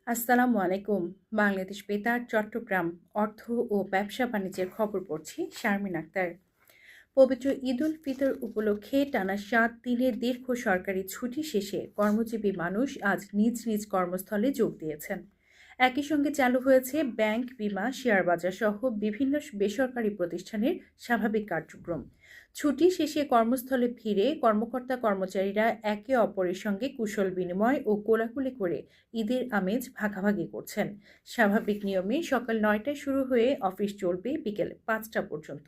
আসসালামু আলাইকুম। বাংলাদেশ বেতার চট্টগ্রাম অর্থ ও ব্যবসা বাণিজ্যের খবর পড়ছি শারমিন আক্তার। পবিত্র ঈদ উল ফিতর উপলক্ষে টানা ৭ দিনের দীর্ঘ সরকারি ছুটি শেষে কর্মজীবী মানুষ আজ নিজ নিজ কর্মস্থলে যোগ দিয়েছেন। একই সঙ্গে চালু হয়েছে ব্যাংক, বিমা, শেয়ার বাজার সহ বিভিন্ন বেসরকারি প্রতিষ্ঠানের স্বাভাবিক কার্যক্রম। ছুটি শেষে কর্মস্থলে ফিরে কর্মকর্তা কর্মচারীরা একে অপরের সঙ্গে কুশল বিনিময় ও কোলাকুলি করে ঈদের আমেজ ভাগাভাগি করছেন। স্বাভাবিক নিয়মে সকাল ৯টায় শুরু হয়ে অফিস চলবে বিকেল ৫টা পর্যন্ত।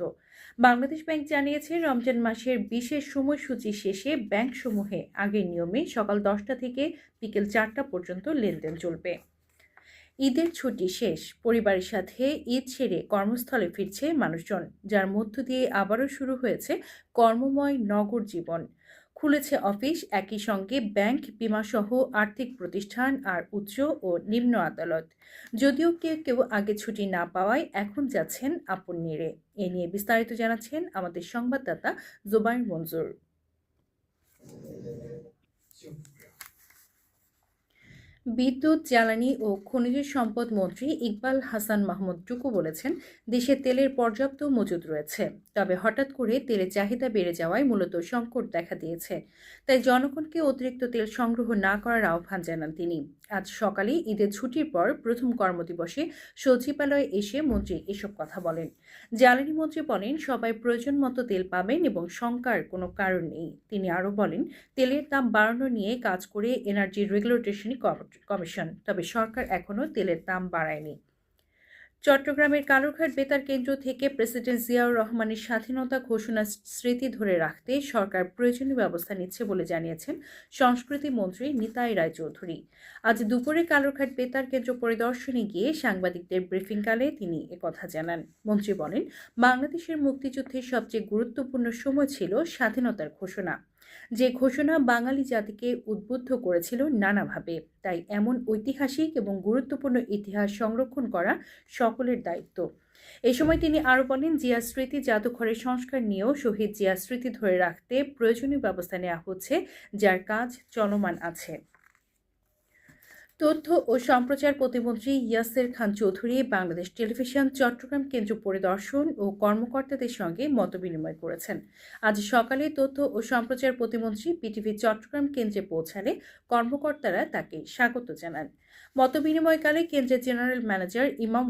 বাংলাদেশ ব্যাংক জানিয়েছে, রমজান মাসের বিশেষ সময়সূচি শেষে ব্যাংকসমূহে আগের নিয়মে সকাল ১০টা থেকে বিকেল ৪টা পর্যন্ত লেনদেন চলবে। ঈদের ছুটি শেষ, পরিবারের সাথে ঈদ সেরে কর্মস্থলে ফিরছে মানুষজন, যার মধ্য দিয়ে আবারও শুরু হয়েছে কর্মময় নগর জীবন। খুলেছে অফিস, একই সঙ্গে ব্যাংক, বিমাসহ আর্থিক প্রতিষ্ঠান আর উচ্চ ও নিম্ন আদালত। যদিও কেউ কেউ আগে ছুটি না পাওয়ায় এখন যাচ্ছেন আপন নিরে। এ নিয়ে বিস্তারিত জানাচ্ছেন আমাদের সংবাদদাতা জুবাইর মঞ্জুর। বিদ্যুৎ, জ্বালানি ও খনিজ সম্পদ মন্ত্রী ইকবাল হাসান মাহমুদ টুকু বলেছেন, দেশে তেলের পর্যাপ্ত মজুদ রয়েছে, তবে হঠাৎ করে তেলের চাহিদা বেড়ে যাওয়ায় মূলত সংকট দেখা দিয়েছে। তাই জনগণকে অতিরিক্ত তেল সংগ্রহ না করার আহ্বান জানান তিনি। আজ সকালে ঈদের ছুটির পর প্রথম কর্মদিবসে সচিবালয়ে এসে মন্ত্রী এসব কথা বলেন। জ্বালানি মন্ত্রী বলেন, সবাই প্রয়োজন মতো তেল পাবেন এবং শঙ্কার কোনো কারণ নেই। তিনি আরও বলেন, তেলের দাম বাড়ানো নিয়ে কাজ করে এনার্জি রেগুলেটরি কমিশন, তবে সরকার এখনও তেলের দাম বাড়ায়নি। চট্টগ্রামের কালুরঘাট বেতার কেন্দ্র থেকে প্রেসিডেন্ট জিয়াউর রহমানের স্বাধীনতা ঘোষণার স্মৃতি ধরে রাখতে সরকার প্রয়োজনীয় ব্যবস্থা নিচ্ছে বলে জানিয়েছেন সংস্কৃতি মন্ত্রী নিতাই রায়চৌধুরী। আজ দুপুরে কালুরঘাট বেতার কেন্দ্র পরিদর্শনে গিয়ে সাংবাদিকদের ব্রিফিংকালে তিনি একথা জানান। মন্ত্রী বলেন, বাংলাদেশের মুক্তিযুদ্ধের সবচেয়ে গুরুত্বপূর্ণ সময় ছিল স্বাধীনতার ঘোষণা, যে ঘোষণা বাঙালি জাতিকে উদ্বুদ্ধ করেছিল নানাভাবে। তাই এমন ঐতিহাসিক এবং গুরুত্বপূর্ণ ইতিহাস সংরক্ষণ করা সকলের দায়িত্ব। এ সময় তিনি আরও বলেন, জিয়া স্মৃতি জাদুঘরের সংস্কার নিয়েও শহীদ জিয়া স্মৃতি ধরে রাখতে প্রয়োজনীয় ব্যবস্থা নেওয়া হচ্ছে, যার কাজ চলমান আছে। তথ্য ও সম্প্রচার প্রতিমন্ত্রী ইয়াসের খান চৌধুরী বাংলাদেশ টেলিভিশন চট্টগ্রাম কেন্দ্র পরিদর্শন ও কর্মকর্তাদের সঙ্গে মতবিনিময় করেছেন। আজ সকালে তথ্য ও সম্প্রচার প্রতিমন্ত্রী পিটিভি চট্টগ্রাম কেন্দ্রে পৌঁছালে কর্মকর্তারা তাকে স্বাগত জানান। মতবিনিময়কালে কেন্দ্রের জেনারেল ম্যানেজার ইমাম